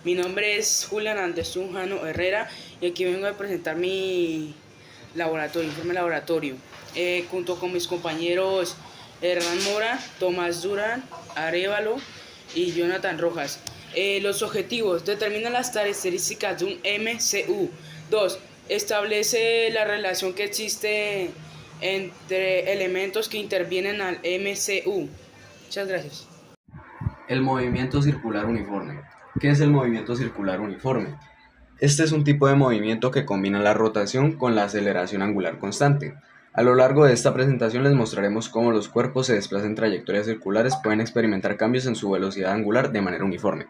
Mi nombre es Julián Andrés Tunjano Herrera y aquí vengo a presentar mi informe laboratorio, junto con mis compañeros Hernán Mora, Tomás Durán, Arévalo y Jonathan Rojas. Los objetivos: determina las características de un MCU. 2. Establece la relación que existe entre elementos que intervienen al MCU. Muchas gracias. El movimiento circular uniforme. ¿Qué es el movimiento circular uniforme? Este es un tipo de movimiento que combina la rotación con la aceleración angular constante. A lo largo de esta presentación les mostraremos cómo los cuerpos se desplazan en trayectorias circulares pueden experimentar cambios en su velocidad angular de manera uniforme.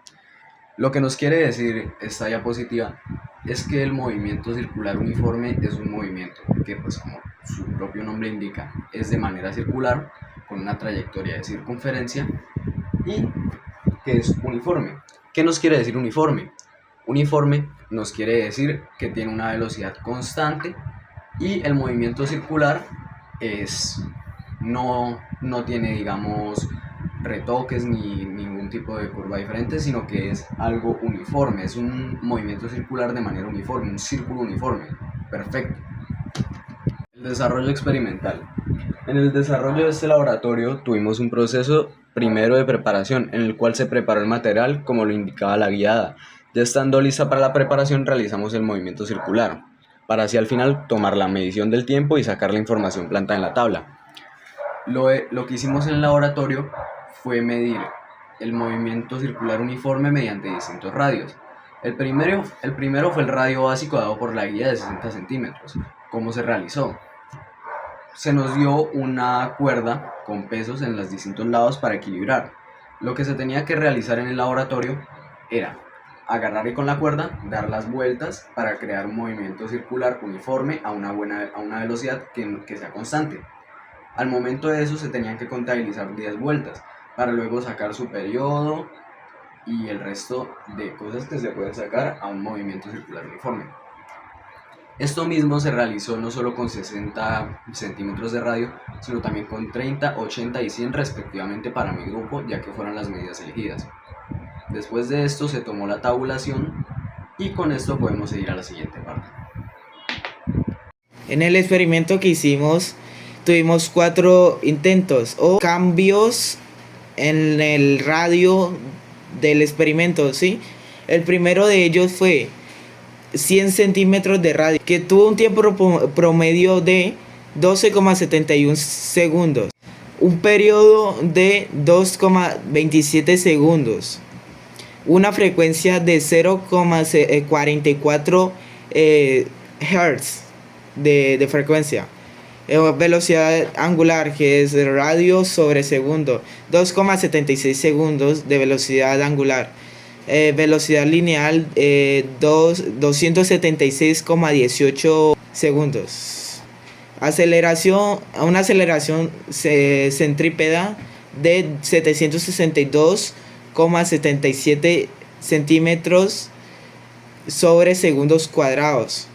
Lo que nos quiere decir esta diapositiva es que el movimiento circular uniforme es un movimiento que, pues como su propio nombre indica, es de manera circular, con una trayectoria de circunferencia y que es uniforme. ¿Qué nos quiere decir uniforme? Uniforme nos quiere decir que tiene una velocidad constante y el movimiento circular no tiene, digamos, retoques ni ningún tipo de curva diferente, sino que es algo uniforme, es un movimiento circular de manera uniforme, un círculo uniforme. Perfecto. El desarrollo experimental. En el desarrollo de este laboratorio tuvimos un proceso primero de preparación en el cual se preparó el material como lo indicaba la guiada. Ya estando lista para la preparación realizamos el movimiento circular, para así al final tomar la medición del tiempo y sacar la información plantada en la tabla. Lo que hicimos en el laboratorio fue medir el movimiento circular uniforme mediante distintos radios. El primero fue el radio básico dado por la guía de 60 centímetros. ¿Cómo se realizó? Se nos dio una cuerda con pesos en los distintos lados para equilibrar. Lo que se tenía que realizar en el laboratorio era agarrar y con la cuerda dar las vueltas para crear un movimiento circular uniforme a una velocidad que sea constante. Al momento de eso se tenían que contabilizar 10 vueltas para luego sacar su periodo y el resto de cosas que se pueden sacar a un movimiento circular uniforme. Esto mismo se realizó no solo con 60 centímetros de radio, sino también con 30, 80 y 100 respectivamente para mi grupo, ya que fueron las medidas elegidas. Después de esto se tomó la tabulación y con esto podemos seguir a la siguiente parte. En el experimento que hicimos tuvimos 4 intentos o cambios en el radio del experimento, ¿sí? El primero de ellos fue 100 centímetros de radio, que tuvo un tiempo promedio de 12,71 segundos, un periodo de 2,27 segundos, una frecuencia de 0,44 Hz de frecuencia, velocidad angular, que es radio sobre segundo, 2,76 segundos de velocidad angular, velocidad lineal 276,18 segundos, una aceleración centrípeta de 762,77 centímetros sobre segundos cuadrados.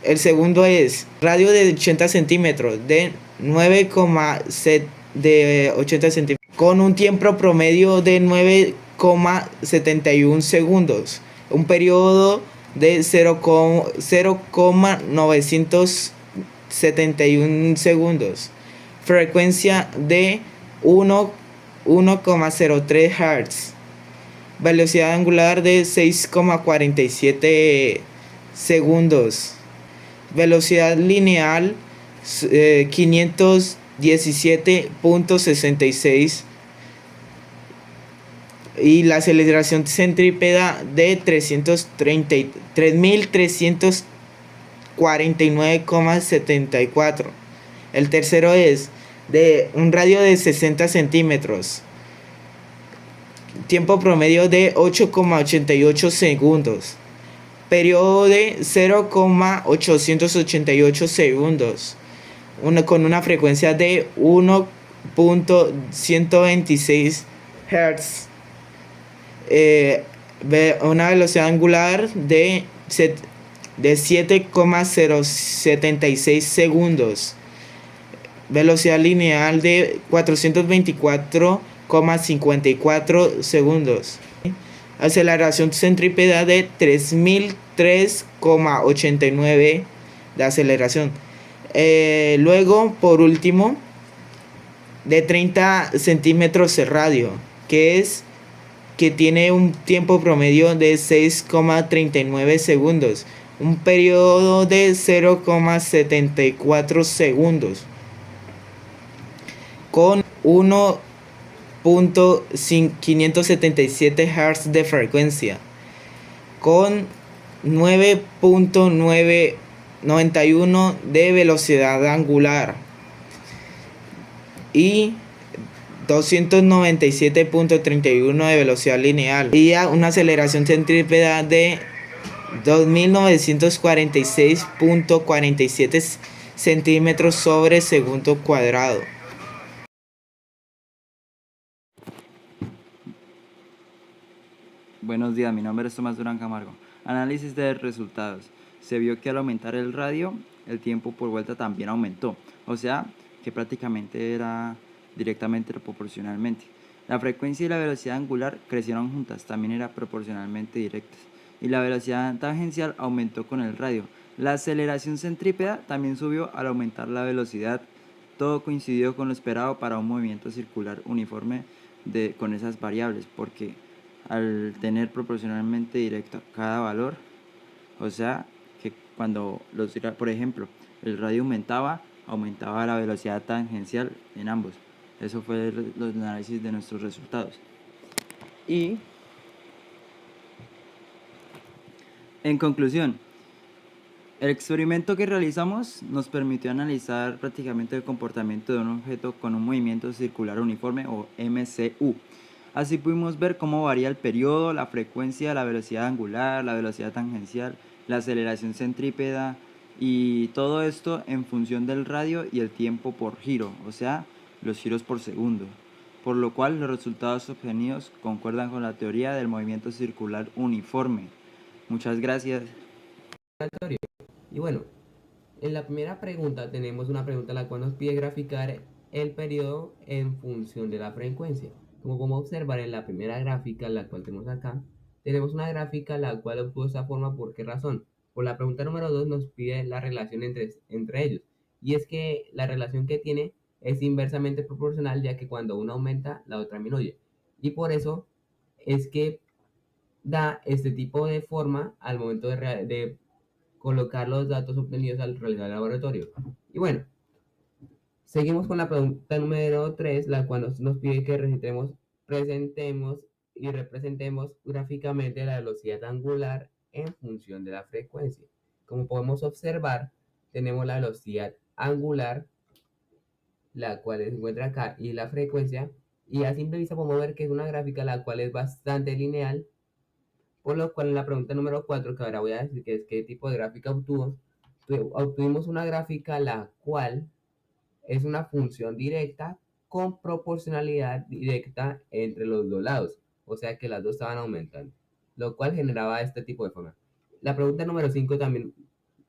El segundo es radio de 80 centímetros de 80 centímetros con un tiempo promedio de 9,71 segundos, un periodo de 0,971 segundos, frecuencia de 1,03 Hz, velocidad angular de 6,47 segundos, velocidad lineal 517,66 y la aceleración centrípeta de 3.349,74. El tercero es de un radio de 60 centímetros, tiempo promedio de 8,88 segundos, periodo de 0,888 segundos, con una frecuencia de 1.126 Hz, una velocidad angular de 7,076 segundos, velocidad lineal de 424,54 segundos. aceleración centrípeta de 3003,89 de aceleración. Luego, por último, de 30 centímetros de radio, que tiene un tiempo promedio de 6,39 segundos, un periodo de 0,74 segundos, con 1.577 Hz de frecuencia, con 9.991 de velocidad angular y 297.31 de velocidad lineal y una aceleración centrípeta de 2946.47 centímetros sobre segundo cuadrado. Buenos días, mi nombre es Tomás Durán Camargo. Análisis de resultados. Se vio que al aumentar el radio, el tiempo por vuelta también aumentó. O sea, que prácticamente era directamente proporcionalmente. La frecuencia y la velocidad angular crecieron juntas, también eran proporcionalmente directas. Y la velocidad tangencial aumentó con el radio. La aceleración centrípeta también subió al aumentar la velocidad. Todo coincidió con lo esperado para un movimiento circular uniforme con esas variables, porque al tener proporcionalmente directo cada valor, o sea, que cuando por ejemplo, el radio aumentaba la velocidad tangencial en ambos. Eso fue los análisis de nuestros resultados. Y en conclusión, el experimento que realizamos nos permitió analizar prácticamente el comportamiento de un objeto con un movimiento circular uniforme o MCU. Así pudimos ver cómo varía el periodo, la frecuencia, la velocidad angular, la velocidad tangencial, la aceleración centrípeta y todo esto en función del radio y el tiempo por giro, o sea, los giros por segundo, por lo cual los resultados obtenidos concuerdan con la teoría del movimiento circular uniforme. Muchas gracias. Y bueno, en la primera pregunta tenemos una pregunta la cual nos pide graficar el periodo en función de la frecuencia. Como podemos observar en la primera gráfica, la cual tenemos acá, tenemos una gráfica la cual obtuvo esta forma. ¿Por qué razón? Por la pregunta número 2 nos pide la relación entre ellos. Y es que la relación que tiene es inversamente proporcional, ya que cuando una aumenta, la otra disminuye. Y por eso es que da este tipo de forma al momento de colocar los datos obtenidos al realizar el laboratorio. Y bueno, seguimos con la pregunta número 3, la cual nos pide que presentemos y representemos gráficamente la velocidad angular en función de la frecuencia. Como podemos observar, tenemos la velocidad angular, la cual se encuentra acá, y la frecuencia, y a simple vista podemos ver que es una gráfica la cual es bastante lineal, por lo cual en la pregunta número 4, que ahora voy a decir que es qué tipo de gráfica obtuvimos una gráfica la cual es una función directa con proporcionalidad directa entre los dos lados, o sea que las dos estaban aumentando, lo cual generaba este tipo de forma. La pregunta número 5 también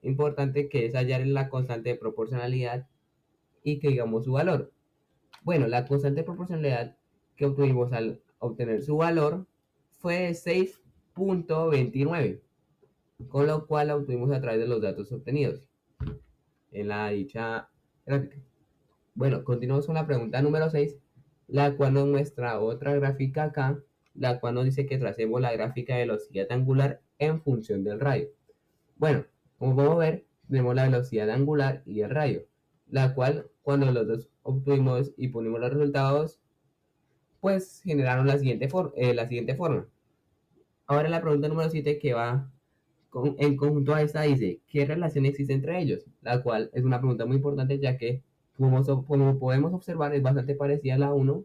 importante, que es hallar la constante de proporcionalidad y que digamos su valor. Bueno, la constante de proporcionalidad que obtuvimos al obtener su valor fue 6.29, con lo cual la obtuvimos a través de los datos obtenidos en la dicha gráfica. Bueno, continuamos con la pregunta número 6, la cual nos muestra otra gráfica acá, la cual nos dice que tracemos la gráfica de velocidad angular en función del radio. Bueno, como podemos ver, tenemos la velocidad angular y el radio, la cual cuando los dos obtuvimos y ponemos los resultados, pues generaron la siguiente forma. Ahora la pregunta número 7, que va en conjunto a esta, dice, ¿qué relación existe entre ellos? La cual es una pregunta muy importante, ya que como podemos observar es bastante parecida a la 1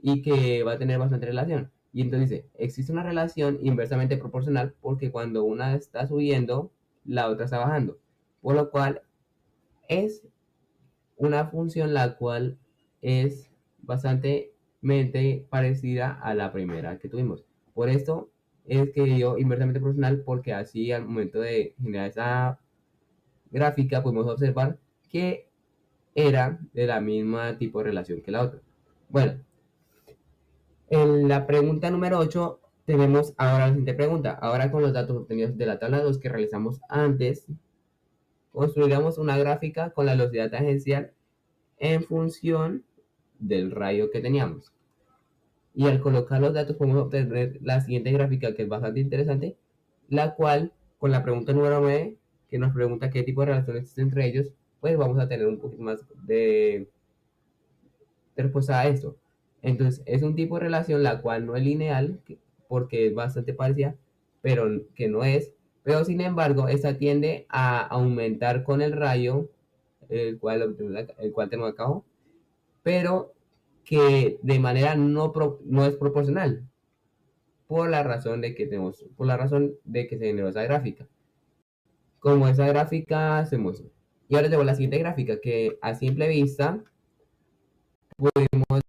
y que va a tener bastante relación. Y entonces dice, existe una relación inversamente proporcional porque cuando una está subiendo, la otra está bajando. Por lo cual es una función la cual es bastante parecida a la primera que tuvimos. Por esto es que dio inversamente proporcional, porque así al momento de generar esa gráfica podemos observar que era de la misma tipo de relación que la otra. Bueno, en la pregunta número 8 Tenemos ahora la siguiente pregunta. Ahora con los datos obtenidos de la tabla 2 que realizamos antes, construiremos una gráfica con la velocidad tangencial en función del rayo que teníamos. Y al colocar los datos podemos obtener la siguiente gráfica que es bastante interesante, la cual con la pregunta número 9, que nos pregunta qué tipo de relación existe entre ellos, pues vamos a tener un poquito más de respuesta a esto. Entonces es un tipo de relación la cual no es lineal, porque es bastante parecida, pero que no es. Pero sin embargo, esta tiende a aumentar con el rayo, el cual tenemos acá abajo, pero que de manera no es proporcional, por la razón de que se generó esa gráfica. Como esa gráfica se muestra. Y ahora tengo la siguiente gráfica que a simple vista podemos